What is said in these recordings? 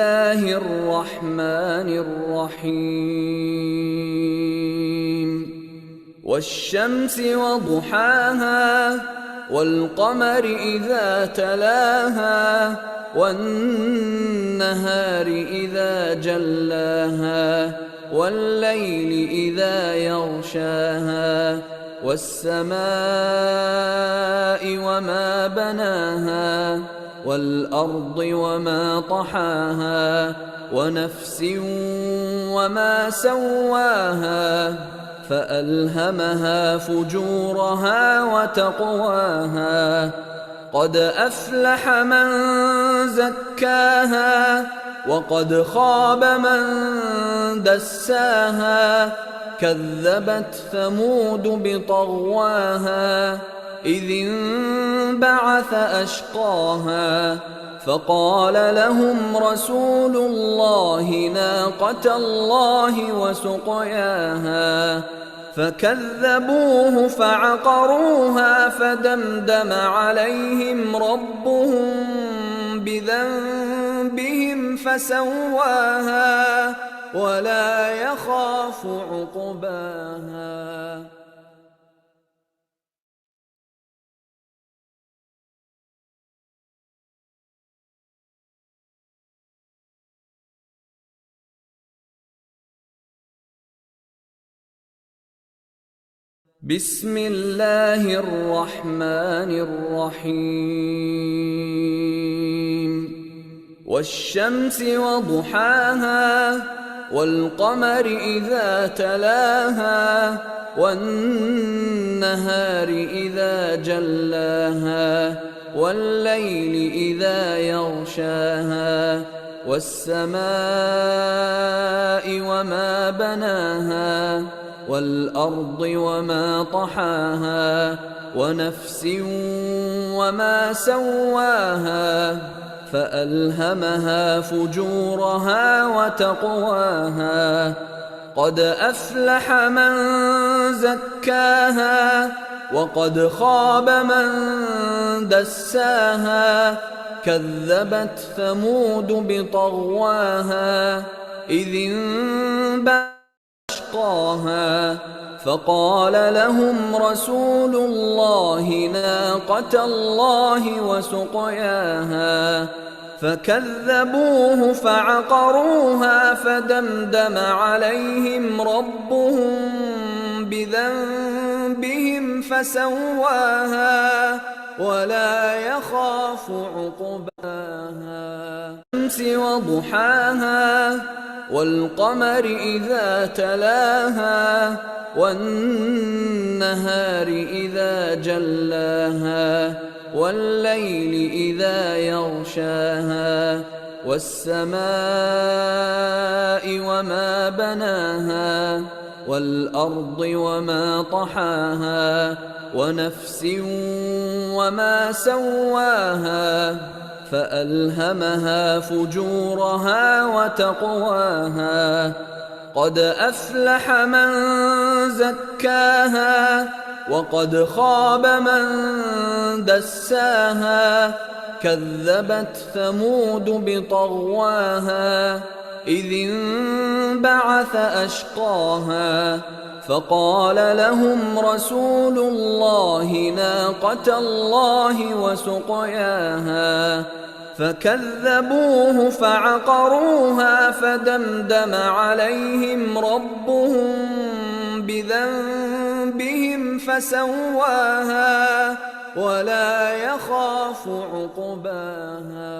الله الرحمن الرحيم والشمس وضحاها والقمر إذا تلاها والنهار إذا جلاها والليل إذا يغشاها والسماء وما بناها والأرض وما طحاها ونفس وما سواها فألهمها فجورها وتقواها قد أفلح من زكاها وقد خاب من دساها كذبت ثمود بطغواها إذ انبعث أشقاها فقال لهم رسول الله ناقة الله وسقياها فكذبوه فعقروها فدمدم عليهم ربهم بذنبهم فسواها ولا يخاف عقباها. بسم الله الرحمن الرحيم والشمس وضحاها والقمر إذا تلاها والنهار إذا جلاها والليل إذا يغشاها والسماء وما بناها والأرض وما طحاها ونفس وما سواها فألهمها فجورها وتقواها قد أفلح من زكاها وقد خاب من دساها كذبت ثمود بطغواها إذ انبعث أشقاها فقال لهم رسول الله ناقة الله وسقياها فكذبوه فعقروها فدمدم عليهم ربهم بذنبهم فسواها ولا يخاف عقباها. الشمس وضحاها والقمر إذا تلاها والنهار إذا جلاها والليل إذا يغشاها والسماء وما بناها والأرض وما طحاها ونفس وما سواها فألهمها فجورها وتقواها قد أفلح من زكاها وقد خاب من دساها كذبت ثمود بطغواها إذ انبعث أشقاها فقال لهم رسول الله ناقة الله وسقياها فكذبوه فعقروها فدمدم عليهم ربهم بذنبهم فسواها ولا يخاف عقباها.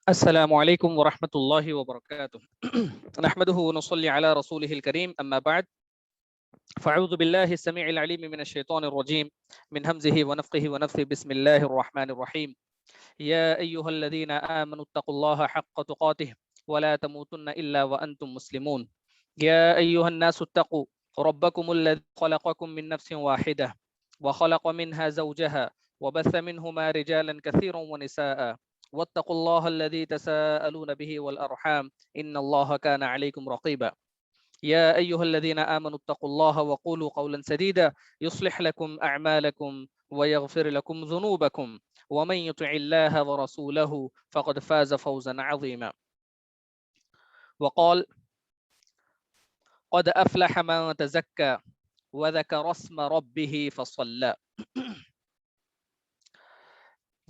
السلام عليكم ورحمة الله وبركاته. نحمده ونصلي على رسوله الكريم أما بعد فأعوذ بالله السميع العليم من الشيطان الرجيم من همزه ونفخه ونفثه بسم الله الرحمن الرحيم يا أيها الذين آمنوا اتقوا الله حق تقاته ولا تموتن إلا وأنتم مسلمون يا أيها الناس اتقوا ربكم الذي خلقكم من نفس واحدة وخلق منها زوجها وبث منهما رجالا كثيرا ونساء واتقوا الله الذي تساءلون به والأرحام إن الله كان عليكم رقيبا يا أيها الذين آمنوا اتقوا الله وقولوا قولا سديدا يصلح لكم أعمالكم ويغفر لكم ذنوبكم ومن يطع الله ورسوله فقد فاز فوزا عظيما. وقال قد أفلح من تزكى وذكر اسم ربه فصلى.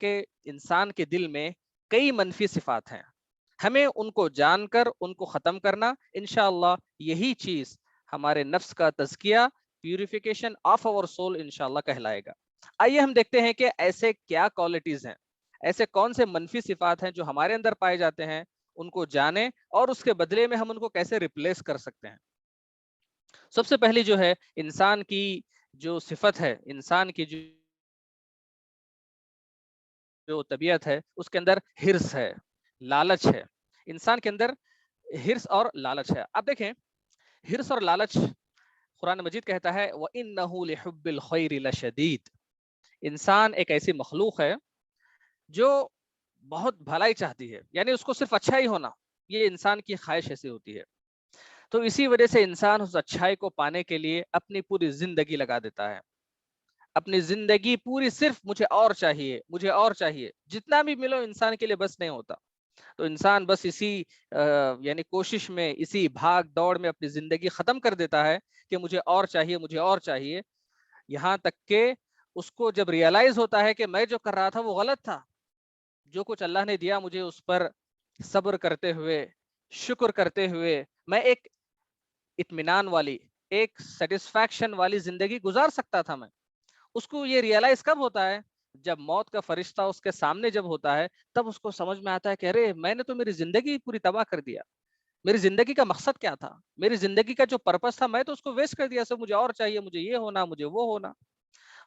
کہ انسان کے دل میں کئی منفی صفات ہیں، ہمیں ان کو جان کر ان کو ختم کرنا، انشاءاللہ یہی چیز ہمارے نفس کا تزکیہ، پیوریفیکیشن آف اور سول انشاءاللہ کہلائے گا۔ آئیے ہم دیکھتے ہیں کہ ایسے کیا کوالٹیز ہیں، ایسے کون سے منفی صفات ہیں جو ہمارے اندر پائے جاتے ہیں، ان کو جانیں اور اس کے بدلے میں ہم ان کو کیسے ریپلیس کر سکتے ہیں۔ سب سے پہلی جو ہے انسان کی جو صفت ہے، انسان کی جو طبیعت ہے، اس کے اندر ہرس ہے، لالچ ہے۔ انسان کے اندر ہرس اور لالچ ہے۔ اب دیکھیں، ہرس اور لالچ، قرآن مجید کہتا ہے وَإِنَّهُ لِحُبِّ الْخَيْرِ لَشَدِيدٌ، انسان ایک ایسی مخلوق ہے جو بہت بھلائی چاہتی ہے، یعنی اس کو صرف اچھا ہی ہونا، یہ انسان کی خواہش ایسی ہوتی ہے۔ تو اسی وجہ سے انسان اس اچھائی کو پانے کے لیے اپنی پوری زندگی لگا دیتا ہے، اپنی زندگی پوری صرف مجھے اور چاہیے، مجھے اور چاہیے، جتنا بھی ملو انسان کے لیے بس نہیں ہوتا۔ تو انسان بس اسی یعنی کوشش میں، اسی بھاگ دوڑ میں اپنی زندگی ختم کر دیتا ہے کہ مجھے اور چاہیے، مجھے اور چاہیے، یہاں تک کہ اس کو جب ریئلائز ہوتا ہے کہ میں جو کر رہا تھا وہ غلط تھا، جو کچھ اللہ نے دیا مجھے اس پر صبر کرتے ہوئے، شکر کرتے ہوئے میں ایک اطمینان والی، ایک سیٹسفیکشن والی زندگی گزار سکتا تھا میں۔ اس کو یہ ریئلائز کب ہوتا ہے؟ جب موت کا فرشتہ اس کے سامنے جب ہوتا ہے، تب اس کو سمجھ میں آتا ہے کہ ارے میں نے تو میری زندگی پوری تباہ کر دیا، میری زندگی کا مقصد کیا تھا، میری زندگی کا جو پرپس تھا میں تو اس کو ویسٹ کر دیا، سب مجھے اور چاہیے، مجھے یہ ہونا، مجھے وہ ہونا۔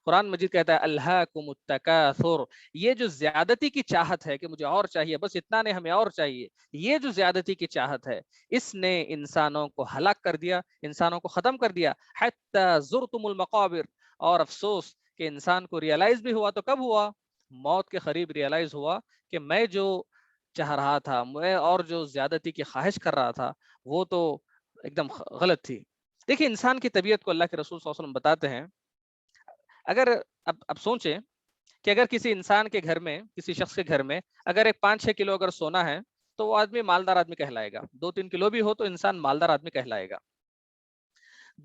قرآن مجید کہتا ہے الہاکم التکاثر، یہ جو زیادتی کی چاہت ہے کہ مجھے اور چاہیے، بس اتنا نہیں ہمیں اور چاہیے، یہ جو زیادتی کی چاہت ہے اس نے انسانوں کو ہلاک کر دیا، انسانوں کو ختم کر دیا۔ حتی زرتم المقابر، اور افسوس کہ انسان کو ریئلائز بھی ہوا تو کب ہوا؟ موت کے قریب ریئلائز ہوا کہ میں جو چاہ رہا تھا، میں اور جو زیادتی کی خواہش کر رہا تھا وہ تو ایک دم غلط تھی۔ دیکھیں انسان کی طبیعت کو اللہ کے رسول صلی اللہ علیہ وسلم بتاتے ہیں، اگر اب سوچیں کہ اگر کسی انسان کے گھر میں، کسی شخص کے گھر میں اگر ایک 5-6 کلو اگر سونا ہے تو وہ آدمی مالدار آدمی کہلائے گا، 2-3 کلو بھی ہو تو انسان مالدار آدمی کہلائے گا،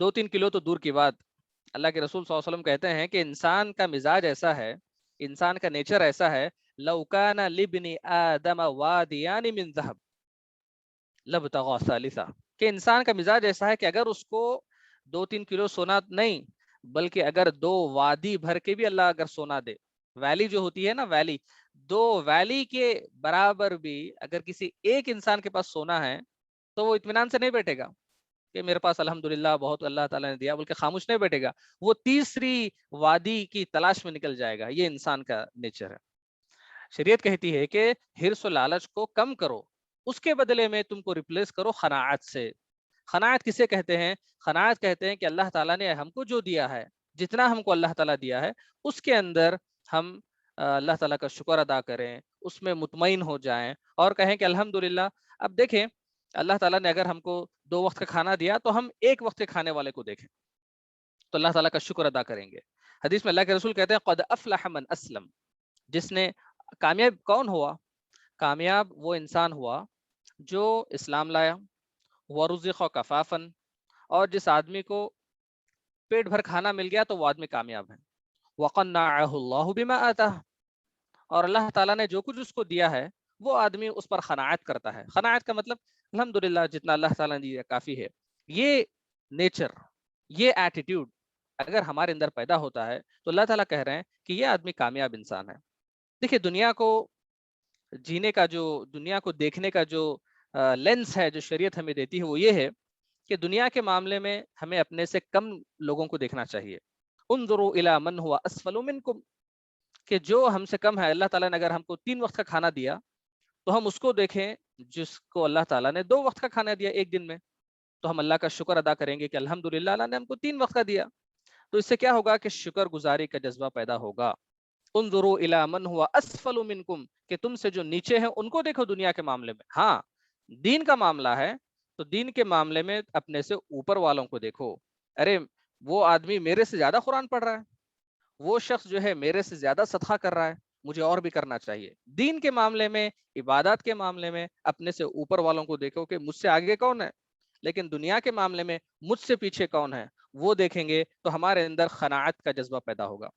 2-3 کلو تو دور کی بات۔ اللہ کے رسول صلی اللہ علیہ وسلم کہتے ہیں کہ انسان کا مزاج ایسا ہے، انسان کا نیچر ایسا ہے، لو کان لابن آدم وادیان من ذهب لابتغى ثالثا، کہ انسان کا مزاج ایسا ہے کہ اگر اس کو 2-3 کلو سونا نہیں بلکہ اگر 2 وادی بھر کے بھی اللہ اگر سونا دے، ویلی جو ہوتی ہے نا، ویلی، 2 ویلی کے برابر بھی اگر کسی ایک انسان کے پاس سونا ہے تو وہ اطمینان سے نہیں بیٹھے گا کہ میرے پاس الحمدللہ بہت اللہ تعالیٰ نے دیا، بلکہ خاموش نہیں بیٹھے گا، وہ تیسری وادی کی تلاش میں نکل جائے گا۔ یہ انسان کا نیچر ہے۔ شریعت کہتی ہے کہ حرص و لالچ کو کم کرو، اس کے بدلے میں تم کو ریپلیس کرو قناعت سے۔ قناعت کسے کہتے ہیں؟ قناعت کہتے ہیں کہ اللہ تعالیٰ نے ہم کو جو دیا ہے، جتنا ہم کو اللہ تعالیٰ دیا ہے اس کے اندر ہم اللہ تعالیٰ کا شکر ادا کریں، اس میں مطمئن ہو جائیں اور کہیں کہ الحمدللہ۔ اب دیکھیں اللہ تعالیٰ نے اگر ہم کو 2 وقت کا کھانا دیا تو ہم 1 وقت کے کھانے والے کو دیکھیں تو اللہ تعالیٰ کا شکر ادا کریں گے۔ حدیث میں اللہ کے رسول کہتے ہیں قد افلح من اسلم، جس نے کامیاب کون ہوا؟ کامیاب وہ انسان ہوا جو اسلام لایا، ورزق کفافن، اور جس آدمی کو پیٹ بھر کھانا مل گیا تو وہ آدمی کامیاب ہے۔ وقنعہ اللہ بما آتاہ، اور اللہ تعالیٰ نے جو کچھ اس کو دیا ہے وہ آدمی اس پر قناعت کرتا ہے۔ قناعت کا مطلب الحمدللہ جتنا اللہ تعالیٰ نے دیا کافی ہے۔ یہ نیچر، یہ ایٹیٹیوڈ اگر ہمارے اندر پیدا ہوتا ہے تو اللہ تعالیٰ کہہ رہے ہیں کہ یہ آدمی کامیاب انسان ہے۔ دیکھیے دنیا کو جینے کا جو، دنیا کو دیکھنے کا جو لینس ہے جو شریعت ہمیں دیتی ہے وہ یہ ہے کہ دنیا کے معاملے میں ہمیں اپنے سے کم لوگوں کو دیکھنا چاہیے۔ انظروا الی من هو اسفل منکم، کہ جو ہم سے کم ہے، اللہ تعالیٰ نے اگر ہم کو 3 وقت کا کھانا دیا تو ہم اس کو دیکھیں جس کو اللہ تعالیٰ نے 2 وقت کا کھانا دیا ایک دن میں، تو ہم اللہ کا شکر ادا کریں گے کہ الحمدللہ اللہ نے ہم کو 3 وقت کا دیا۔ تو اس سے کیا ہوگا کہ شکر گزاری کا جذبہ پیدا ہوگا۔ انظروا الی من هو اسفل منکم، کہ تم سے جو نیچے ہیں ان کو دیکھو دنیا کے معاملے میں۔ ہاں دین کا معاملہ ہے تو دین کے معاملے میں اپنے سے اوپر والوں کو دیکھو، ارے وہ آدمی میرے سے زیادہ قرآن پڑھ رہا ہے، وہ شخص جو ہے میرے سے زیادہ صدقہ کر رہا ہے، مجھے اور بھی کرنا چاہیے۔ دین کے معاملے میں، عبادات کے معاملے میں اپنے سے اوپر والوں کو دیکھو کہ مجھ سے آگے کون ہے، لیکن دنیا کے معاملے میں مجھ سے پیچھے کون ہے وہ دیکھیں گے تو ہمارے اندر قناعت کا جذبہ پیدا ہوگا۔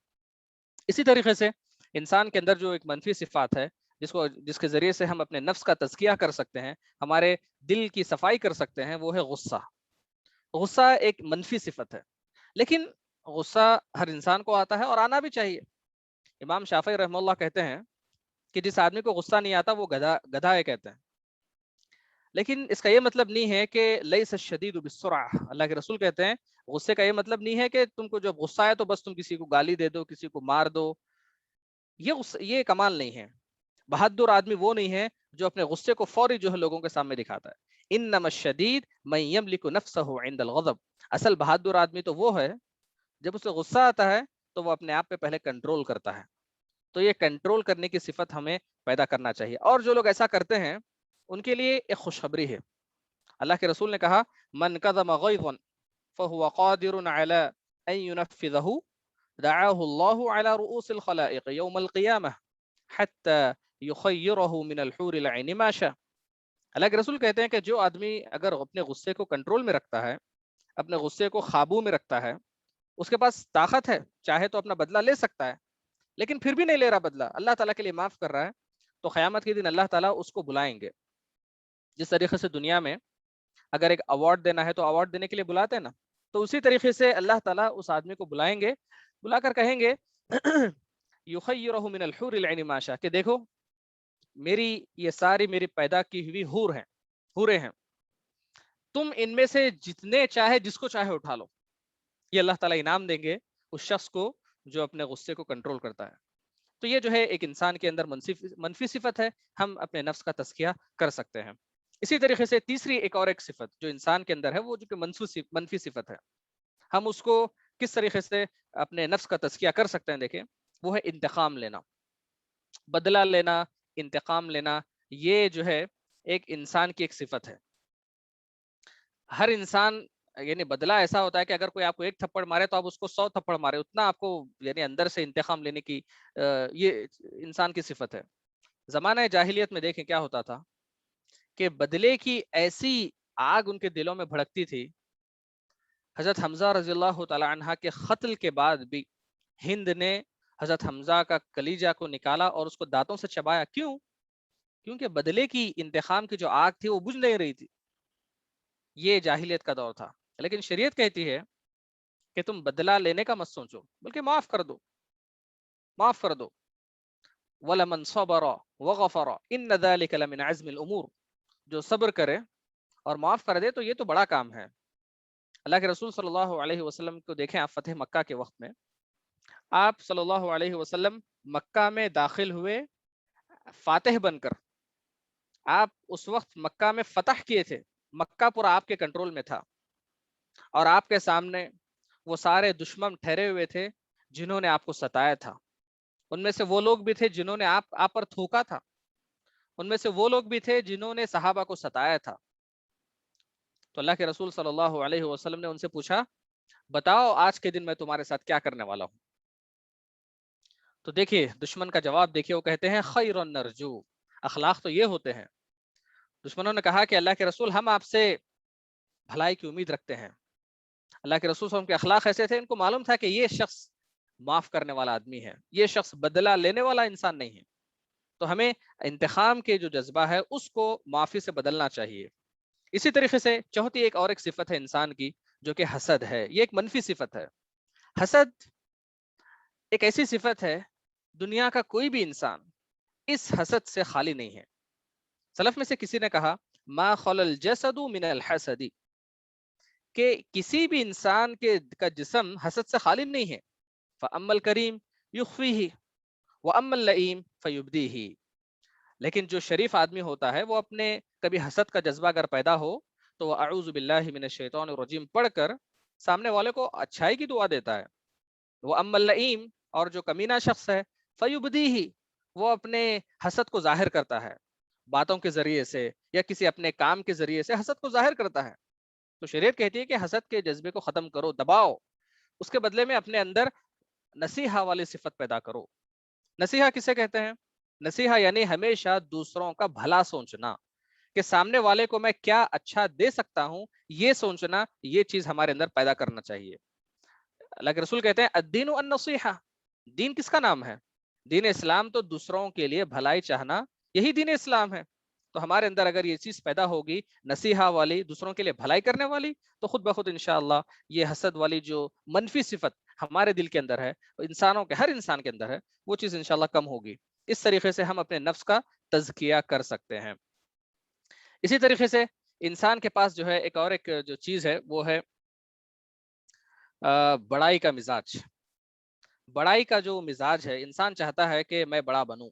اسی طریقے سے انسان کے اندر جو ایک منفی صفات ہے جس کے ذریعے سے ہم اپنے نفس کا تزکیہ کر سکتے ہیں، ہمارے دل کی صفائی کر سکتے ہیں، وہ ہے غصہ۔ غصہ ایک منفی صفت ہے، لیکن غصہ ہر انسان کو آتا ہے اور آنا بھی چاہیے۔ امام شافعی رحمہ اللہ کہتے ہیں کہ جس آدمی کو غصہ نہیں آتا وہ گدھا ہے کہتے ہیں، لیکن اس کا یہ مطلب نہیں ہے کہ لیس الشدید بالسرعہ۔ اللہ کے رسول کہتے ہیں غصے کا یہ مطلب نہیں ہے کہ تم کو جب غصہ آئے تو بس تم کسی کو گالی دے دو، کسی کو مار دو، یہ کمال نہیں ہے۔ بہادر آدمی وہ نہیں ہے جو اپنے غصے کو فوری جو ہے لوگوں کے سامنے دکھاتا ہے۔ انما الشدید من یملک نفسہ عند الغضب، اصل بہادر آدمی تو وہ ہے جب اسے غصہ آتا ہے تو وہ اپنے آپ پہ پہلے کنٹرول کرتا ہے۔ تو یہ کنٹرول کرنے کی صفت ہمیں پیدا کرنا چاہیے، اور جو لوگ ایسا کرتے ہیں ان کے لیے ایک خوشخبری ہے۔ اللہ کے رسول نے کہا من کظم غیظا فهو قادر على ان ينفذه دعاه الله على رؤوس الخلائق يوم القيامة حتى يخيره من الحور العين ما شاء۔ اللہ کے رسول کہتے ہیں کہ جو آدمی اگر اپنے غصے کو کنٹرول میں رکھتا ہے، اپنے غصے کو قابو میں رکھتا ہے، اس کے پاس طاقت ہے، چاہے تو اپنا بدلہ لے سکتا ہے، لیکن پھر بھی نہیں لے رہا بدلہ، اللہ تعالیٰ کے لیے معاف کر رہا ہے، تو قیامت کے دن اللہ تعالیٰ اس کو بلائیں گے۔ جس طریقے سے دنیا میں اگر ایک ایوارڈ دینا ہے تو ایوارڈ دینے کے لیے بلاتے ہیں نا، تو اسی طریقے سے اللہ تعالیٰ اس آدمی کو بلائیں گے، بلا کر کہیں گے یخیرہ من الحور العین ما شاء، کہ دیکھو یہ ساری میری پیدا کی ہوئی حوریں ہیں، تم ان میں سے جتنے چاہے جس کو چاہے اٹھا لو۔ یہ اللہ تعالیٰ انعام دیں گے اس شخص کو جو اپنے غصے کو کنٹرول کرتا ہے۔ تو یہ جو ہے ایک انسان کے اندر منفی صفت ہے، ہم اپنے نفس کا تزکیہ کر سکتے ہیں۔ اسی طریقے سے تیسری ایک اور ایک صفت جو انسان کے اندر ہے، وہ جو کہ منفی صفت ہے، ہم اس کو کس طریقے سے اپنے نفس کا تزکیہ کر سکتے ہیں؟ دیکھیں، وہ ہے انتقام لینا، بدلہ لینا، انتقام لینا۔ یہ جو ہے ایک انسان کی ایک صفت ہے۔ ہر انسان یعنی بدلہ ایسا ہوتا ہے کہ اگر کوئی آپ کو ایک تھپڑ مارے تو آپ اس کو 100 تھپڑ مارے، اتنا آپ کو یعنی اندر سے انتقام لینے کی یہ انسان کی صفت ہے۔ زمانہ جاہلیت میں دیکھیں کیا ہوتا تھا کہ بدلے کی ایسی آگ ان کے دلوں میں بھڑکتی تھی۔ حضرت حمزہ رضی اللہ تعالی عنہ کے قتل کے بعد بھی ہند نے حضرت حمزہ کا کلیجہ کو نکالا اور اس کو دانتوں سے چبایا۔ کیوں؟ کیونکہ بدلے کی انتقام کی جو آگ تھی وہ بجھ نہیں رہی تھی۔ یہ جاہلیت کا دور تھا، لیکن شریعت کہتی ہے کہ تم بدلہ لینے کا مت سوچو، بلکہ معاف کر دو، معاف کر دو۔ وَلَمَنْ صَبَرَ وَغَفَرَ إِنَّ ذَلِكَ لَمِنْ عَزْمِ الْأُمُورِ، جو صبر کرے اور معاف کر دے تو یہ تو بڑا کام ہے۔ اللہ کے رسول صلی اللہ علیہ وسلم کو دیکھیں، آپ فتح مکہ کے وقت میں آپ صلی اللہ علیہ وسلم مکہ میں داخل ہوئے فاتح بن کر۔ آپ اس وقت مکہ میں فتح کیے تھے، مکہ پورا آپ کے کنٹرول میں تھا، اور آپ کے سامنے وہ سارے دشمن ٹھہرے ہوئے تھے جنہوں نے آپ کو ستایا تھا۔ ان میں سے وہ لوگ بھی تھے جنہوں نے آپ پر تھوکا تھا، ان میں سے وہ لوگ بھی تھے جنہوں نے صحابہ کو ستایا تھا۔ تو اللہ کے رسول صلی اللہ علیہ وسلم نے ان سے پوچھا، بتاؤ آج کے دن میں تمہارے ساتھ کیا کرنے والا ہوں؟ تو دیکھیے دشمن کا جواب دیکھیے، وہ کہتے ہیں خیر نرجو، اخلاق تو یہ ہوتے ہیں۔ دشمنوں نے کہا کہ اللہ کے رسول ہم آپ سے بھلائی کی امید رکھتے ہیں۔ اللہ کے رسول صلی اللہ علیہ وسلم کے اخلاق ایسے تھے، ان کو معلوم تھا کہ یہ شخص معاف کرنے والا آدمی ہے، یہ شخص بدلہ لینے والا انسان نہیں ہے۔ تو ہمیں انتقام کے جو جذبہ ہے اس کو معافی سے بدلنا چاہیے۔ اسی طریقے سے چوتھی ایک اور ایک صفت ہے انسان کی جو کہ حسد ہے۔ یہ ایک منفی صفت ہے۔ حسد ایک ایسی صفت ہے، دنیا کا کوئی بھی انسان اس حسد سے خالی نہیں ہے۔ سلف میں سے کسی نے کہا ما خل الجسد من الحسد، کہ کسی بھی انسان کا جسم حسد سے خالی نہیں ہے۔ فَأَمَّا الْكَرِيمُ يُخْفِيهِ وَأَمَّا اللَّئِيمُ فَيُبْدِيهِ، لیکن جو شریف آدمی ہوتا ہے وہ اپنے کبھی حسد کا جذبہ اگر پیدا ہو تو وہ اعوذ باللہ من الشیطان الرجیم پڑھ کر سامنے والے کو اچھائی کی دعا دیتا ہے۔ وَأَمَّا اللَّئِيمُ، اور جو کمینہ شخص ہے، فَيُبْدِيهِ، وہ اپنے حسد کو ظاہر کرتا ہے، باتوں کے ذریعے سے یا کسی اپنے کام کے ذریعے سے حسد کو ظاہر کرتا ہے۔ تو شریعت کہتی ہے کہ حسد کے جذبے کو ختم کرو، دباؤ، اس کے بدلے میں اپنے اندر نصیحہ والی صفت پیدا کرو۔ نصیحہ کسے کہتے ہیں؟ نصیحہ یعنی ہمیشہ دوسروں کا بھلا سوچنا، کہ سامنے والے کو میں کیا اچھا دے سکتا ہوں، یہ سوچنا، یہ چیز ہمارے اندر پیدا کرنا چاہیے۔ اللہ کے رسول کہتے ہیں الدین النصیحہ، دین کس کا نام ہے؟ دین اسلام تو دوسروں کے لیے بھلائی چاہنا، یہی دین اسلام ہے. تو ہمارے اندر اگر یہ چیز پیدا ہوگی نصیحہ والی، دوسروں کے لیے بھلائی کرنے والی، تو خود بخود انشاءاللہ یہ حسد والی جو منفی صفت ہمارے دل کے اندر ہے، انسانوں کے ہر انسان کے اندر ہے، وہ چیز انشاءاللہ کم ہوگی. اس طریقے سے ہم اپنے نفس کا تزکیہ کر سکتے ہیں. اسی طریقے سے انسان کے پاس جو ہے ایک اور ایک جو چیز ہے وہ ہے بڑائی کا مزاج. بڑائی کا جو مزاج ہے، انسان چاہتا ہے کہ میں بڑا بنوں،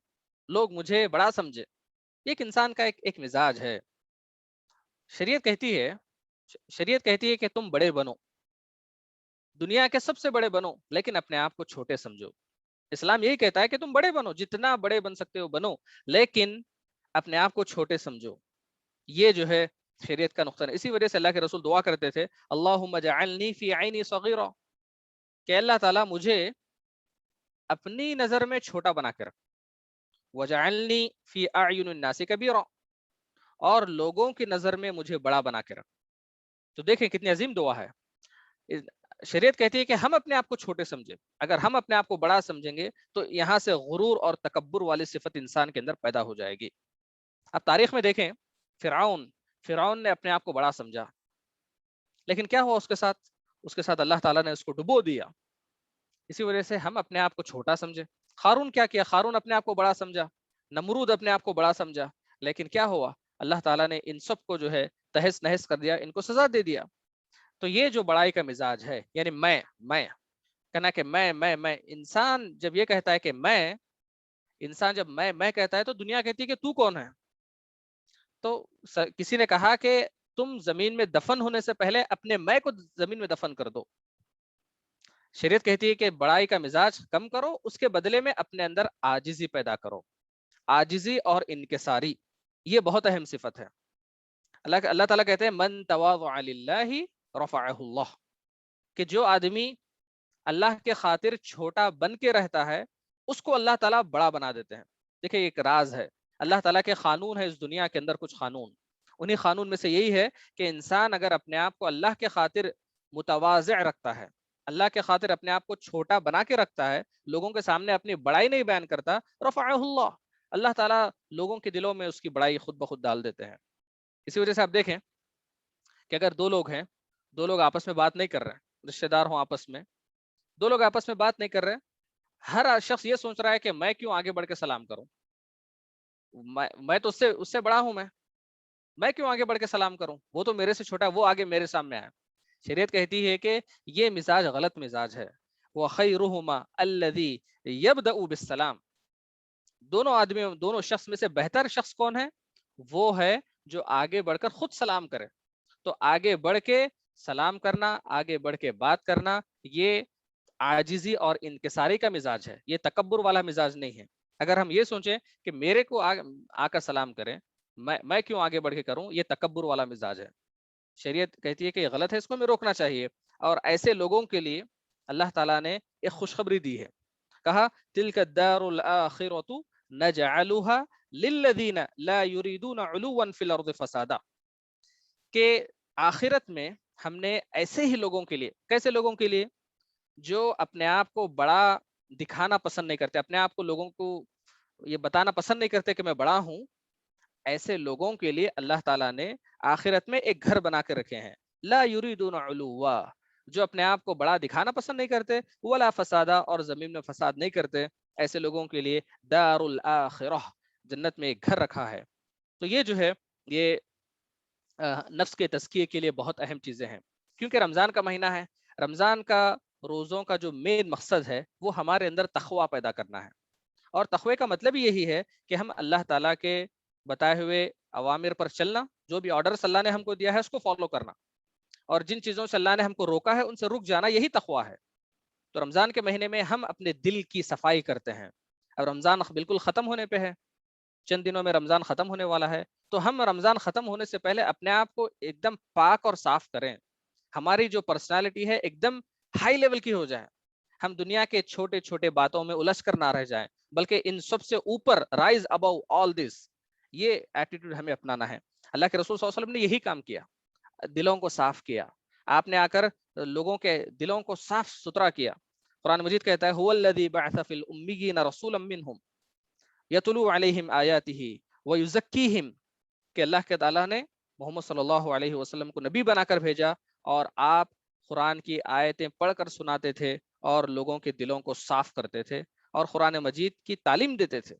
لوگ مجھے بڑا سمجھے. ایک انسان کا ایک مزاج ہے. شریعت کہتی ہے شریعت کہتی ہے کہ تم بڑے بنو، دنیا کے سب سے بڑے بنو، لیکن اپنے آپ کو چھوٹے سمجھو. اسلام یہی کہتا ہے کہ تم بڑے بنو، جتنا بڑے بن سکتے ہو بنو، لیکن اپنے آپ کو چھوٹے سمجھو. یہ جو ہے شریعت کا نقطہ ہے. اسی وجہ سے اللہ کے رسول دعا کرتے تھے، اللہم اجعلنی فی عینی صغیرہ، کہ اللہ تعالیٰ مجھے اپنی نظر میں چھوٹا بنا کے رکھ، وجعلنی فی اعین الناس کبیرا، اور لوگوں کی نظر میں مجھے بڑا بنا کے رکھ. تو دیکھیں کتنی عظیم دعا ہے. شریعت کہتی ہے کہ ہم اپنے آپ کو چھوٹے سمجھیں. اگر ہم اپنے آپ کو بڑا سمجھیں گے تو یہاں سے غرور اور تکبر والی صفت انسان کے اندر پیدا ہو جائے گی. اب تاریخ میں دیکھیں، فرعون نے اپنے آپ کو بڑا سمجھا، لیکن کیا ہوا اس کے ساتھ اللہ تعالیٰ نے اس کو ڈبو دیا. اسی وجہ سے ہم اپنے آپ کو چھوٹا سمجھے. قارون کیا کیا؟ قارون اپنے آپ کو بڑا سمجھا، نمرود اپنے آپ کو بڑا سمجھا، لیکن کیا ہوا؟ اللہ تعالیٰ نے ان سب کو جو ہے تہس نہس کر دیا، ان کو سزا دے دیا. تو یہ جو بڑائی کا مزاج ہے، یعنی میں کہنا کہ میں انسان جب یہ کہتا ہے کہ انسان جب میں کہتا ہے تو دنیا کہتی ہے کہ تو کون ہے. تو کسی نے کہا کہ تم زمین میں دفن ہونے سے پہلے اپنے میں کو زمین میں دفن کر دو. شریعت کہتی ہے کہ بڑائی کا مزاج کم کرو، اس کے بدلے میں اپنے اندر عاجزی پیدا کرو. عاجزی اور انکساری یہ بہت اہم صفت ہے. اللہ تعالیٰ کہتے ہیں من تواضع للہ رفعہ اللہ، کہ جو آدمی اللہ کے خاطر چھوٹا بن کے رہتا ہے اس کو اللہ تعالیٰ بڑا بنا دیتے ہیں. دیکھیں ایک راز ہے، اللہ تعالیٰ کے قانون ہے اس دنیا کے اندر کچھ قانون. انہی قانون میں سے یہی ہے کہ انسان اگر اپنے آپ کو اللہ کے خاطر متواضع رکھتا ہے، اللہ کے خاطر اپنے آپ کو چھوٹا بنا کے رکھتا ہے، لوگوں کے سامنے اپنی بڑائی نہیں بیان کرتا، رفعہ اللہ، اللہ تعالیٰ لوگوں کے دلوں میں اس کی بڑائی خود بخود ڈال دیتے ہیں. اسی وجہ سے آپ دیکھیں کہ اگر دو لوگ ہیں، دو لوگ آپس میں بات نہیں کر رہے، رشتہ دار ہوں آپس میں، دو لوگ آپس میں بات نہیں کر رہے، ہر شخص یہ سوچ رہا ہے کہ میں کیوں آگے بڑھ کے سلام کروں، میں تو اس سے بڑا ہوں، میں کیوں آگے بڑھ کے سلام کروں، وہ تو میرے سے چھوٹا ہے، وہ آگے میرے سامنے آیا. شریعت کہتی ہے کہ یہ مزاج غلط مزاج ہے. وَخَيْرُهُمَا الَّذِي يَبْدَأُ بِالسَّلَامِ، دونوں شخص میں سے بہتر شخص کون ہے؟ وہ ہے جو آگے بڑھ کر خود سلام کرے. تو آگے بڑھ کے سلام کرنا، آگے بڑھ کے بات کرنا، یہ عاجزی اور انکساری کا مزاج ہے، یہ تکبر والا مزاج نہیں ہے. اگر ہم یہ سوچیں کہ میرے کو آ کر سلام کریں، میں کیوں آگے بڑھ کے کروں، یہ تکبر والا مزاج ہے. شریعت کہتی ہے کہ یہ غلط ہے، اس کو ہمیں روکنا چاہیے. اور ایسے لوگوں کے لیے اللہ تعالیٰ نے ایک خوشخبری دی ہے، کہا تلک الدار الآخرۃ نجعلها للذین لا یریدون علوا فی الارض فسادا، کہ آخرت میں ہم نے ایسے ہی لوگوں کے لیے، کیسے لوگوں کے لیے؟ جو اپنے آپ کو بڑا دکھانا پسند نہیں کرتے، اپنے آپ کو لوگوں کو یہ بتانا پسند نہیں کرتے کہ میں بڑا ہوں، ایسے لوگوں کے لیے اللہ تعالیٰ نے آخرت میں ایک گھر بنا کے رکھے ہیں، لا یریدون علوا، جو اپنے آپ کو بڑا دکھانا پسند نہیں کرتے، ولا فسادا، اور زمین میں فساد نہیں کرتے. ایسے لوگوں کے لیے دار الاخرہ، جنت میں ایک گھر رکھا ہے. تو یہ جو ہے یہ نفس کے تزکیے کے لیے بہت اہم چیزیں ہیں، کیونکہ رمضان کا مہینہ ہے. رمضان کا روزوں کا جو مین مقصد ہے وہ ہمارے اندر تقوی پیدا کرنا ہے. اور تقوی کا مطلب یہی ہے کہ ہم اللہ تعالیٰ کے بتائے ہوئے اوامر پر چلنا، جو بھی آرڈرز اللہ نے ہم کو دیا ہے اس کو فالو کرنا، اور جن چیزوں سے اللہ نے ہم کو روکا ہے ان سے رک جانا، یہی تقوی ہے. تو رمضان کے مہینے میں ہم اپنے دل کی صفائی کرتے ہیں. اب رمضان بالکل ختم ہونے پہ ہے، چند دنوں میں رمضان ختم ہونے والا ہے. تو ہم رمضان ختم ہونے سے پہلے اپنے آپ کو ایک دم پاک اور صاف کریں. ہماری جو پرسنالٹی ہے ایک دم ہائی لیول کی ہو جائے، ہم دنیا کے چھوٹے چھوٹے باتوں میں الجھ کر نہ رہ جائیں، بلکہ ان سب سے اوپر رائز ابو آل دس، یہ ایٹیٹیوڈ ہمیں اپنانا ہے. اللہ کے رسول صلی اللہ علیہ وسلم نے یہی کام کیا، دلوں کو صاف کیا. آپ نے آ کر لوگوں کے دلوں کو صاف ستھرا کیا. قرآن مجید کہتا ہے هو الذی بعث فی الامیین رسولا منہم یتلو علیہم آیاتہ ویزکیہم، کہ اللہ کے تعالیٰ نے محمد صلی اللہ علیہ وسلم کو نبی بنا کر بھیجا اور آپ قرآن کی آیتیں پڑھ کر سناتے تھے اور لوگوں کے دلوں کو صاف کرتے تھے اور قرآن مجید کی تعلیم دیتے تھے.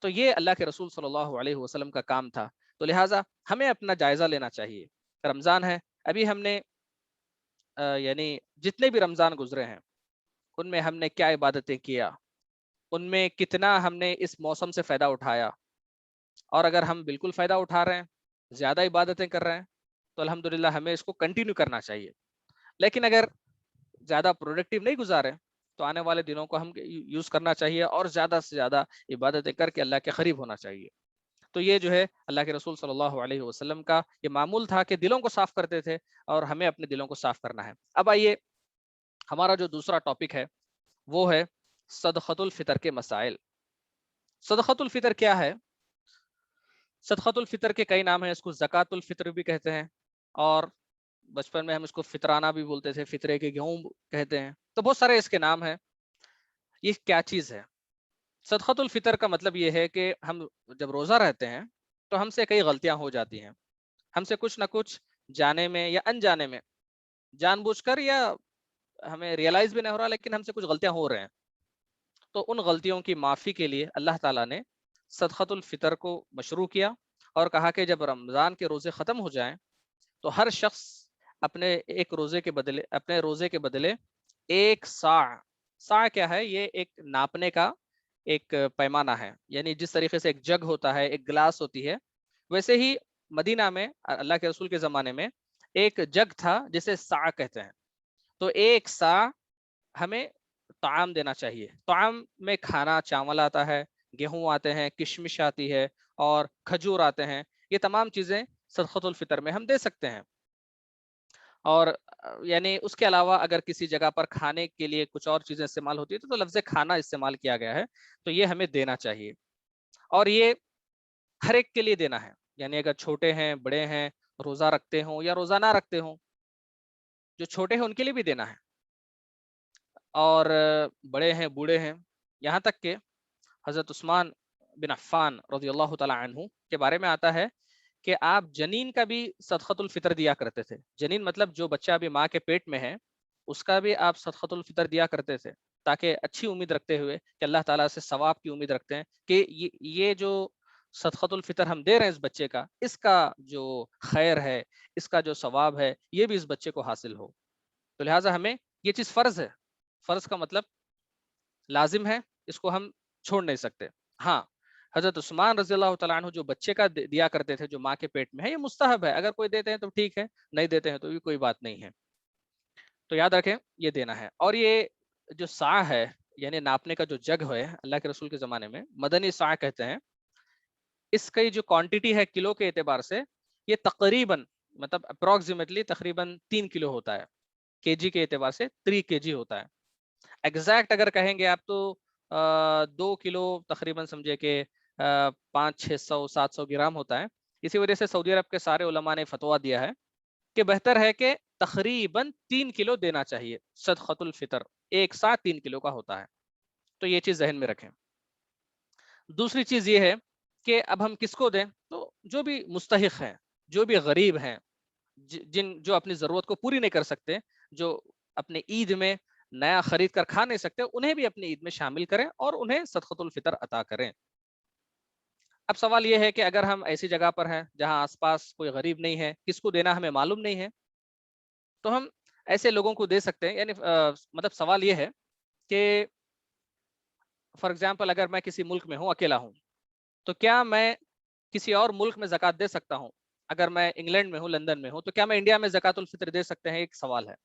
تو یہ اللہ کے رسول صلی اللہ علیہ وسلم کا کام تھا. تو لہٰذا ہمیں اپنا جائزہ لینا چاہیے. رمضان ہے، ابھی ہم نے یعنی جتنے بھی رمضان گزرے ہیں ان میں ہم نے کیا عبادتیں کیا، ان میں کتنا ہم نے اس موسم سے فائدہ اٹھایا. اور اگر ہم بالکل فائدہ اٹھا رہے ہیں، زیادہ عبادتیں کر رہے ہیں، تو الحمدللہ ہمیں اس کو کنٹینیو کرنا چاہیے. لیکن اگر زیادہ پروڈکٹیو نہیں گزارے تو آنے والے دنوں کو ہم یوز کرنا چاہیے اور زیادہ سے زیادہ عبادتیں کر کے اللہ کے قریب ہونا چاہیے. تو یہ جو ہے اللہ کے رسول صلی اللہ علیہ وسلم کا یہ معمول تھا کہ دلوں کو صاف کرتے تھے اور ہمیں اپنے دلوں کو صاف کرنا ہے. اب آئیے ہمارا جو دوسرا ٹاپک ہے وہ ہے صدقۃ الفطر کے مسائل. صدقۃ الفطر کیا ہے؟ صدقۃ الفطر کے کئی نام ہیں. اس کو زکوٰۃ الفطر بھی کہتے ہیں اور بچپن میں ہم اس کو فطرانہ بھی بولتے تھے، فطرے کے گیہوں کہتے ہیں. تو بہت سارے اس کے نام ہیں. یہ کیا چیز ہے؟ صدقۃ الفطر کا مطلب یہ ہے کہ ہم جب روزہ رہتے ہیں تو ہم سے کئی غلطیاں ہو جاتی ہیں. ہم سے کچھ نہ کچھ جانے میں یا انجانے میں، جان بوجھ کر یا ہمیں ریئلائز بھی نہیں ہو رہا لیکن ہم سے کچھ غلطیاں ہو رہے ہیں. تو ان غلطیوں کی معافی کے لیے اللہ تعالیٰ نے صدقۃ الفطر کو مشروع کیا اور کہا کہ جب رمضان کے روزے ختم ہو جائیں تو ہر شخص اپنے روزے کے بدلے ایک سا کیا ہے؟ یہ ایک ناپنے کا ایک پیمانہ ہے. یعنی جس طریقے سے ایک جگ ہوتا ہے، ایک گلاس ہوتی ہے، ویسے ہی مدینہ میں اللہ کے رسول کے زمانے میں ایک جگ تھا جسے سا کہتے ہیں. تو ایک سا ہمیں طعام دینا چاہیے. طعام میں کھانا، چاول آتا ہے، گیہوں آتے ہیں، کشمش آتی ہے اور کھجور آتے ہیں. یہ تمام چیزیں صدقۃ الفطر میں ہم دے سکتے ہیں. اور یعنی اس کے علاوہ اگر کسی جگہ پر کھانے کے لیے کچھ اور چیزیں استعمال ہوتی ہے تو لفظ کھانا استعمال کیا گیا ہے، تو یہ ہمیں دینا چاہیے. اور یہ ہر ایک کے لیے دینا ہے. یعنی اگر چھوٹے ہیں، بڑے ہیں، روزہ رکھتے ہوں یا روزہ نہ رکھتے ہوں، جو چھوٹے ہیں ان کے لیے بھی دینا ہے اور بڑے ہیں، بوڑھے ہیں. یہاں تک کہ حضرت عثمان بن عفان رضی اللہ تعالی عنہ کے بارے میں آتا ہے کہ آپ جنین کا بھی صدقۃ الفطر دیا کرتے تھے. جنین مطلب جو بچہ ابھی ماں کے پیٹ میں ہے اس کا بھی آپ صدقۃ الفطر دیا کرتے تھے، تاکہ اچھی امید رکھتے ہوئے کہ اللہ تعالیٰ سے ثواب کی امید رکھتے ہیں کہ یہ جو صدقۃ الفطر ہم دے رہے ہیں اس بچے کا، اس کا جو خیر ہے، اس کا جو ثواب ہے، یہ بھی اس بچے کو حاصل ہو. تو لہٰذا ہمیں یہ چیز فرض ہے. فرض کا مطلب لازم ہے، اس کو ہم چھوڑ نہیں سکتے. ہاں، حضرت عثمان رضی اللہ تعالیٰ عنہ جو بچے کا دیا کرتے تھے جو ماں کے پیٹ میں ہے، یہ مستحب ہے. اگر کوئی دیتے ہیں تو ٹھیک ہے، نہیں دیتے ہیں تو بھی کوئی بات نہیں ہے. تو یاد رکھیں یہ دینا ہے. اور یہ جو سا ہے یعنی ناپنے کا جو جگ ہے، اللہ کے رسول کے زمانے میں مدنی سا کہتے ہیں. اس کی جو کوانٹٹی ہے کلو کے اعتبار سے، یہ تقریباً مطلب اپروکسیمیٹلی تقریباً 3 کلو ہوتا ہے. کے جی کے اعتبار سے 3 kg ہوتا ہے. ایگزیکٹ اگر کہیں گے آپ تو 2 کلو تقریباً سمجھے کہ 500-600-700 گرام ہوتا ہے. اسی وجہ سے سعودی عرب کے سارے علماء نے فتویٰ دیا ہے کہ بہتر ہے کہ تقریباً 3 کلو دینا چاہیے صدقۃ الفطر. ایک ساتھ 3 کلو کا ہوتا ہے. تو یہ چیز ذہن میں رکھیں. دوسری چیز یہ ہے کہ اب ہم کس کو دیں؟ تو جو بھی مستحق ہیں، جو بھی غریب ہیں، جو اپنی ضرورت کو پوری نہیں کر سکتے، جو اپنے عید میں نیا خرید کر کھا نہیں سکتے، انہیں بھی اپنی عید میں شامل کریں اور انہیں صدقۃ الفطر عطا کریں. اب سوال یہ ہے کہ اگر ہم ایسی جگہ پر ہیں جہاں آس پاس کوئی غریب نہیں ہے، کس کو دینا ہمیں معلوم نہیں ہے، تو ہم ایسے لوگوں کو دے سکتے ہیں. یعنی مطلب سوال یہ ہے کہ فار ایگزامپل اگر میں کسی ملک میں ہوں، اکیلا ہوں، تو کیا میں کسی اور ملک میں زکوٰۃ دے سکتا ہوں؟ اگر میں انگلینڈ میں ہوں، لندن میں ہوں، تو کیا میں انڈیا میں زکوٰۃ الفطر دے سکتے ہیں؟ ایک سوال ہے.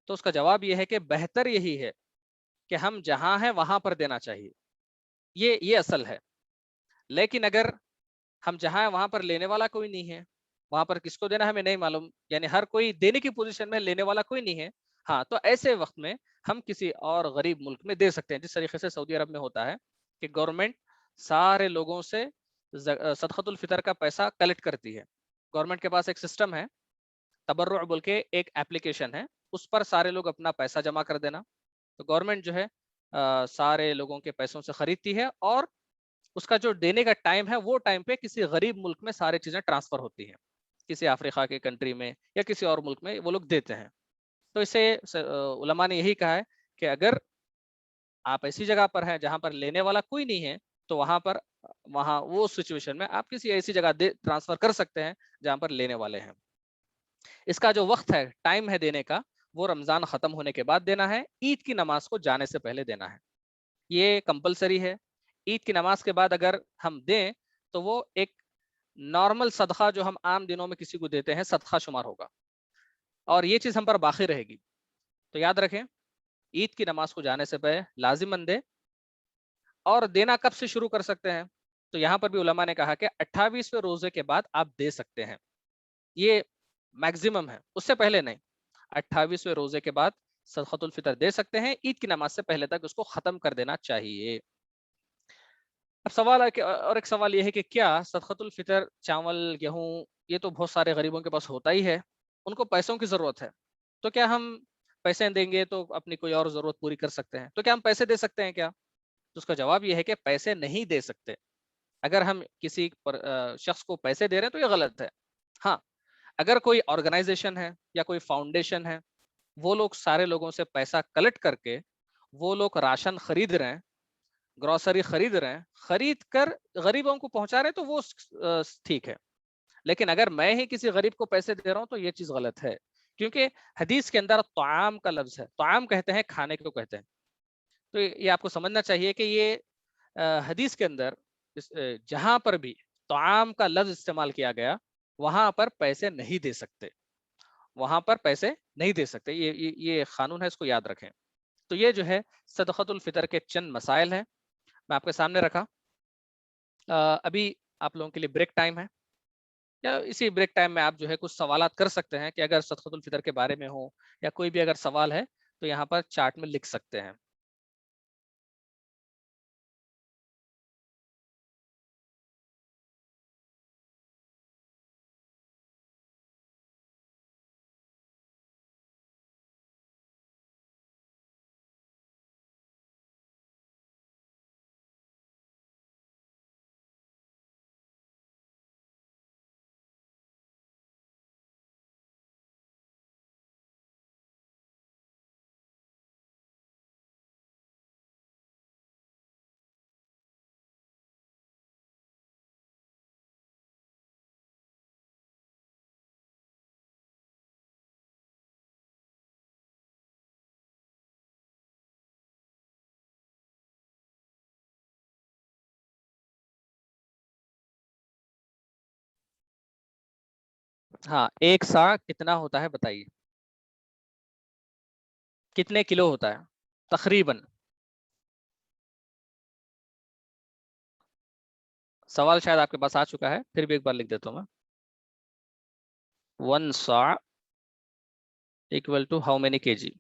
تو اس کا جواب یہ ہے کہ بہتر یہی ہے کہ ہم جہاں ہیں وہاں پر دینا چاہیے. یہ اصل ہے. لیکن اگر ہم جہاں ہیں وہاں پر لینے والا کوئی نہیں ہے، وہاں پر کس کو دینا ہمیں نہیں معلوم، یعنی ہر کوئی دینے کی پوزیشن میں، لینے والا کوئی نہیں ہے، ہاں، تو ایسے وقت میں ہم کسی اور غریب ملک میں دے سکتے ہیں. جس طریقے سے سعودی عرب میں ہوتا ہے کہ گورنمنٹ سارے لوگوں سے صدقۃ الفطر کا پیسہ کلیکٹ کرتی ہے. گورنمنٹ کے پاس ایک سسٹم ہے، تبرع بول کے ایک اپلیکیشن ہے، اس پر سارے لوگ اپنا پیسہ جمع کر دینا. تو گورنمنٹ جو ہے سارے لوگوں کے پیسوں سے خریدتی ہے اور اس کا جو دینے کا ٹائم ہے وہ ٹائم پہ کسی غریب ملک میں سارے چیزیں ٹرانسفر ہوتی ہیں, کسی افریقہ کے کنٹری میں یا کسی اور ملک میں وہ لوگ دیتے ہیں. تو اسے علماء نے یہی کہا ہے کہ اگر آپ ایسی جگہ پر ہیں جہاں پر لینے والا کوئی نہیں ہے تو وہاں وہ سچویشن میں آپ کسی ایسی جگہ ٹرانسفر کر سکتے ہیں جہاں پر لینے والے ہیں. اس کا جو وقت ہے, ٹائم ہے دینے کا, وہ رمضان ختم ہونے کے بعد دینا ہے, عید کی نماز کو جانے سے پہلے دینا ہے. یہ کمپلسری ہے. عید کی نماز کے بعد اگر ہم دیں تو وہ ایک نارمل صدقہ جو ہم عام دنوں میں کسی کو دیتے ہیں صدقہ شمار ہوگا اور یہ چیز ہم پر باقی رہے گی. تو یاد رکھیں, عید کی نماز کو جانے سے پہلے لازماً دیں. اور دینا کب سے شروع کر سکتے ہیں؟ تو یہاں پر بھی علماء نے کہا کہ 28ویں روزے کے بعد آپ دے سکتے ہیں. یہ میکزیمم ہے, اس سے پہلے نہیں. 28ویں روزے کے بعد صدقۃ الفطر دے سکتے ہیں, عید کی نماز سے پہلے تک اس کو ختم کر دینا چاہیے. اب سوال ہے کہ اور ایک سوال یہ ہے کہ کیا صدقۃ الفطر چاول گیہوں یہ تو بہت سارے غریبوں کے پاس ہوتا ہی ہے, ان کو پیسوں کی ضرورت ہے, تو کیا ہم پیسے دیں گے تو اپنی کوئی اور ضرورت پوری کر سکتے ہیں؟ تو کیا ہم پیسے دے سکتے ہیں کیا؟ تو اس کا جواب یہ ہے کہ پیسے نہیں دے سکتے. اگر ہم کسی شخص کو پیسے دے رہے ہیں تو یہ غلط ہے. ہاں, اگر کوئی آرگنائزیشن ہے یا کوئی فاؤنڈیشن ہے, وہ لوگ سارے لوگوں سے پیسہ کلیکٹ کر کے وہ لوگ راشن خرید رہے ہیں, گروسری خرید رہے ہیں, خرید کر غریبوں کو پہنچا رہے ہیں تو وہ ٹھیک ہے. لیکن اگر میں ہی کسی غریب کو پیسے دے رہا ہوں تو یہ چیز غلط ہے, کیونکہ حدیث کے اندر طعام کا لفظ ہے. طعام کہتے ہیں کھانے کو کہتے ہیں. تو یہ آپ کو سمجھنا چاہیے کہ یہ حدیث کے اندر جہاں پر بھی طعام کا لفظ استعمال کیا گیا وہاں پر پیسے نہیں دے سکتے, وہاں پر پیسے نہیں دے سکتے. یہ قانون ہے, اس کو یاد رکھیں. تو یہ جو ہے صدقۃ الفطر کے چند مسائل ہیں, میں آپ کے سامنے رکھا. ابھی آپ لوگوں کے لیے بریک ٹائم ہے, یا اسی بریک ٹائم میں آپ جو ہے کچھ سوالات کر سکتے ہیں کہ اگر صدقۃ الفطر کے بارے میں ہو یا کوئی بھی اگر سوال ہے تو یہاں پر چارٹ میں لکھ سکتے ہیں. ہاں, ایک سا کتنا ہوتا ہے بتائیے, کتنے کلو ہوتا ہے تقریباً؟ سوال شاید آپ کے پاس آ چکا ہے, پھر بھی ایک بار لکھ دیتا ہوں میں. 1 سا equal to how many kg?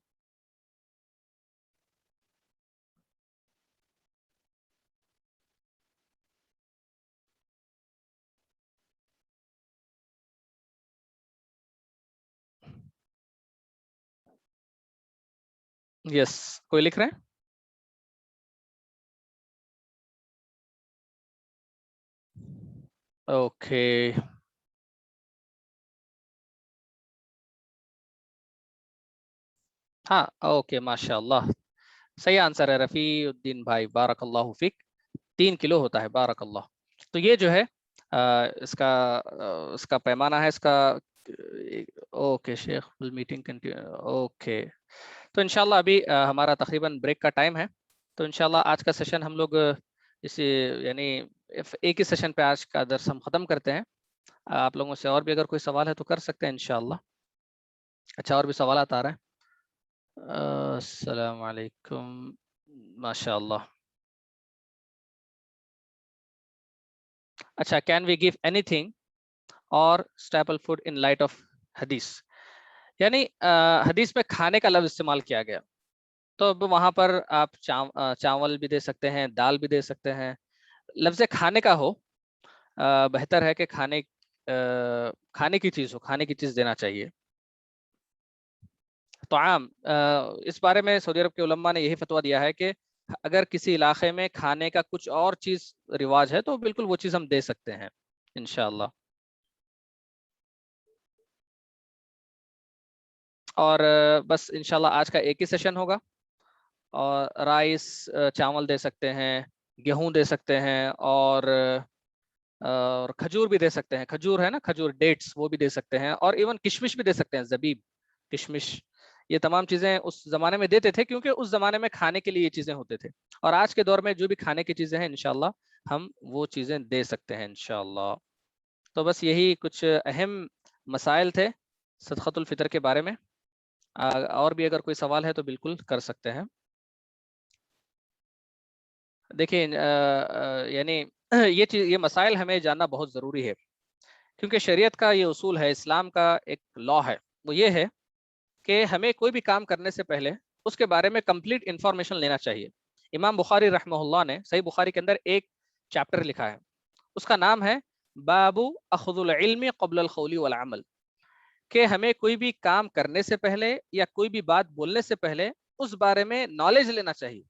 یس, کوئی لکھ رہے ہیں؟ اوکے, ہاں اوکے, ماشاء اللہ, صحیح آنسر ہے رفیع الدین بھائی, بارک اللہ فیک. 3 کلو ہوتا ہے, بارک اللہ. تو یہ جو ہے اس کا پیمانہ ہے, اس کا. اوکے شیخ, میٹنگ اوکے. تو انشاءاللہ ابھی ہمارا تقریباً بریک کا ٹائم ہے, تو انشاءاللہ آج کا سیشن ہم لوگ اسی یعنی ایک ہی سیشن پہ آج کا درس ہم ختم کرتے ہیں. آپ لوگوں سے اور بھی اگر کوئی سوال ہے تو کر سکتے ہیں انشاءاللہ. اچھا, اور بھی سوالات آ رہے ہیں؟ السلام علیکم, ماشاء اللہ. اچھا, can we give anything اور staple food in light of حدیث؟ یعنی حدیث میں کھانے کا لفظ استعمال کیا گیا, تو اب وہاں پر آپ چاول بھی دے سکتے ہیں, دال بھی دے سکتے ہیں. لفظ کھانے کا ہو, بہتر ہے کہ کھانے کی چیز ہو, کھانے کی چیز دینا چاہیے. طعام، اس بارے میں سعودی عرب کے علماء نے یہی فتویٰ دیا ہے کہ اگر کسی علاقے میں کھانے کا کچھ اور چیز رواج ہے تو بالکل وہ چیز ہم دے سکتے ہیں انشاءاللہ. اور بس انشاءاللہ آج کا ایک ہی سیشن ہوگا. اور رائس، چاول دے سکتے ہیں، گیہوں دے سکتے ہیں، اور کھجور بھی دے سکتے ہیں. کھجور ہے نا، کھجور ڈیٹس، وہ بھی دے سکتے ہیں. اور ایون کشمش بھی دے سکتے ہیں، زبیب، کشمش. یہ تمام چیزیں اس زمانے میں دیتے تھے کیونکہ اس زمانے میں کھانے کے لیے یہ چیزیں ہوتے تھے. اور آج کے دور میں جو بھی کھانے کی چیزیں ہیں انشاءاللہ ہم وہ چیزیں دے سکتے ہیں انشاءاللہ. تو بس یہی کچھ اہم مسائل تھے صدقۃ الفطر کے بارے میں. اور بھی اگر کوئی سوال ہے تو بالکل کر سکتے ہیں. دیکھیں یعنی یہ مسائل ہمیں جاننا بہت ضروری ہے کیونکہ شریعت کا یہ اصول ہے، اسلام کا ایک لا ہے، وہ یہ ہے کہ ہمیں کوئی بھی کام کرنے سے پہلے اس کے بارے میں کمپلیٹ انفارمیشن لینا چاہیے. امام بخاری رحمہ اللہ نے صحیح بخاری کے اندر ایک چیپٹر لکھا ہے، اس کا نام ہے باب اخذ العلم قبل القول والعمل، کہ ہمیں کوئی بھی کام کرنے سے پہلے یا کوئی بھی بات بولنے سے پہلے اس بارے میں نالج لینا چاہیے.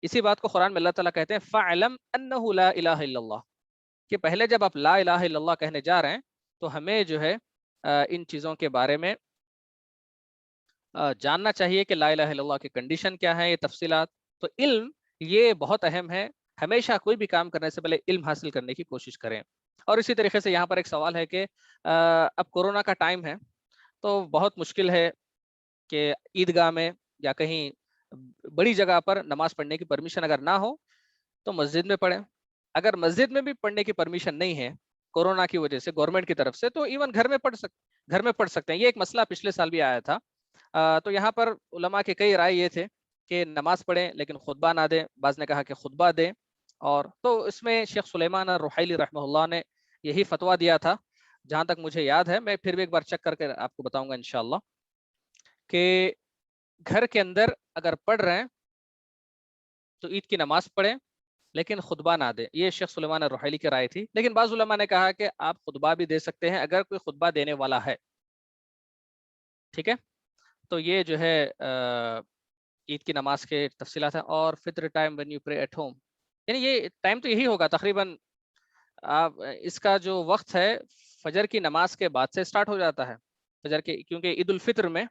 اسی بات کو قرآن میں اللہ تعالیٰ کہتے ہیں فَعْلَمْ أَنَّهُ لَا إِلَهَ إِلَّا اللَّهُ، کہ پہلے جب آپ لا الہ الا اللہ کہنے جا رہے ہیں تو ہمیں جو ہے ان چیزوں کے بارے میں جاننا چاہیے کہ لا الہ الا اللہ کی کنڈیشن کیا ہے، یہ تفصیلات. تو علم یہ بہت اہم ہے، ہمیشہ کوئی بھی کام کرنے سے پہلے علم حاصل کرنے کی کوشش کریں. اور اسی طریقے سے یہاں پر ایک سوال ہے کہ اب کورونا کا ٹائم ہے تو بہت مشکل ہے کہ عیدگاہ میں یا کہیں بڑی جگہ پر نماز پڑھنے کی پرمیشن اگر نہ ہو تو مسجد میں پڑھیں. اگر مسجد میں بھی پڑھنے کی پرمیشن نہیں ہے کورونا کی وجہ سے گورنمنٹ کی طرف سے، تو ایون گھر میں پڑھ سکتے ہیں. یہ ایک مسئلہ پچھلے سال بھی آیا تھا. تو یہاں پر علماء کے کئی رائے یہ تھے کہ نماز پڑھیں لیکن خطبہ نہ دیں، بعض نے کہا کہ خطبہ دیں. اور تو اس میں شیخ سلیمان الرحیلی رحمہ اللہ نے یہی فتویٰ دیا تھا جہاں تک مجھے یاد ہے. میں پھر بھی ایک بار چیک کر کے آپ کو بتاؤں گا انشاءاللہ، کہ گھر کے اندر اگر پڑھ رہے ہیں تو عید کی نماز پڑھیں لیکن خطبہ نہ دیں. یہ شیخ سلیمان الرحیلی کی رائے تھی. لیکن بعض علماء نے کہا کہ آپ خطبہ بھی دے سکتے ہیں اگر کوئی خطبہ دینے والا ہے. ٹھیک ہے، تو یہ جو ہے عید کی نماز کے تفصیلات ہیں. اور فطر time when you pray at home، یعنی یہ ٹائم تو یہی ہوگا تقریباً. اس کا جو وقت ہے فجر کی نماز کے بعد سے سٹارٹ ہو جاتا ہے. فجر کے، کیونکہ عید الفطر میں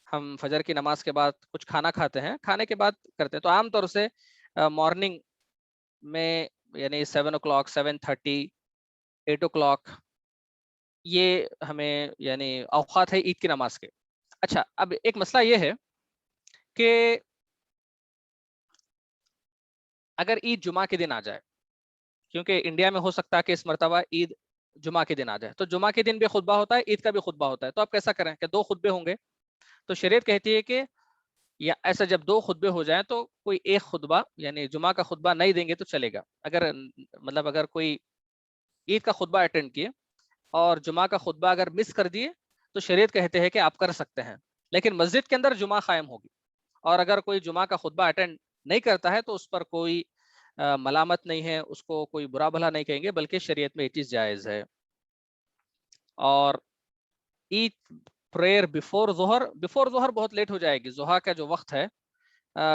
ہم فجر کی نماز کے بعد کچھ کھانا کھاتے ہیں، کھانے کے بعد کرتے ہیں. تو عام طور سے مارننگ میں یعنی 7 o'clock 7:30 8 o'clock یہ ہمیں یعنی اوقات ہے عید کی نماز کے. اچھا، اب ایک مسئلہ یہ ہے کہ اگر عید جمعہ کے دن آ جائے، کیونکہ انڈیا میں ہو سکتا ہے کہ اس مرتبہ عید جمعہ کے دن آ جائے، تو جمعہ کے دن بھی خطبہ ہوتا ہے، عید کا بھی خطبہ ہوتا ہے. تو آپ کیسا کریں کہ 2 خطبے ہوں گے؟ تو شریعت کہتی ہے کہ یا ایسا جب 2 خطبے ہو جائیں تو کوئی ایک خطبہ یعنی جمعہ کا خطبہ نہیں دیں گے تو چلے گا. اگر کوئی عید کا خطبہ اٹینڈ کیے اور جمعہ کا خطبہ اگر مس کر دیے تو شریعت کہتے ہیں کہ آپ کر سکتے ہیں، لیکن مسجد کے اندر جمعہ قائم ہوگی. اور اگر کوئی جمعہ کا خطبہ اٹینڈ نہیں کرتا ہے تو اس پر کوئی ملامت نہیں ہے، اس کو کوئی برا بھلا نہیں کہیں گے، بلکہ شریعت میں یہ چیز جائز ہے. اور عید پریئر بفور ظہر بہت لیٹ ہو جائے گی. ضحیٰ کا جو وقت ہے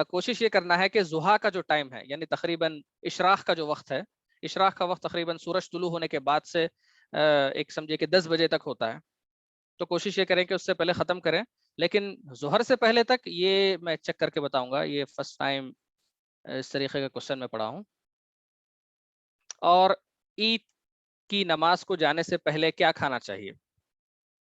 کوشش یہ کرنا ہے کہ ضحیٰ کا جو ٹائم ہے یعنی تقریباً اشراق کا جو وقت ہے، اشراق کا وقت تقریباً سورج طلوع ہونے کے بعد سے ایک سمجھے کہ 10 بجے تک ہوتا ہے. تو کوشش یہ کریں کہ اس سے پہلے ختم کریں. لیکن ظہر سے پہلے تک یہ میں چیک کر کے بتاؤں گا، یہ فرسٹ ٹائم اس طریقے کا کوشچن میں پڑھا ہوں. اور عید کی نماز کو جانے سے پہلے کیا کھانا چاہیے؟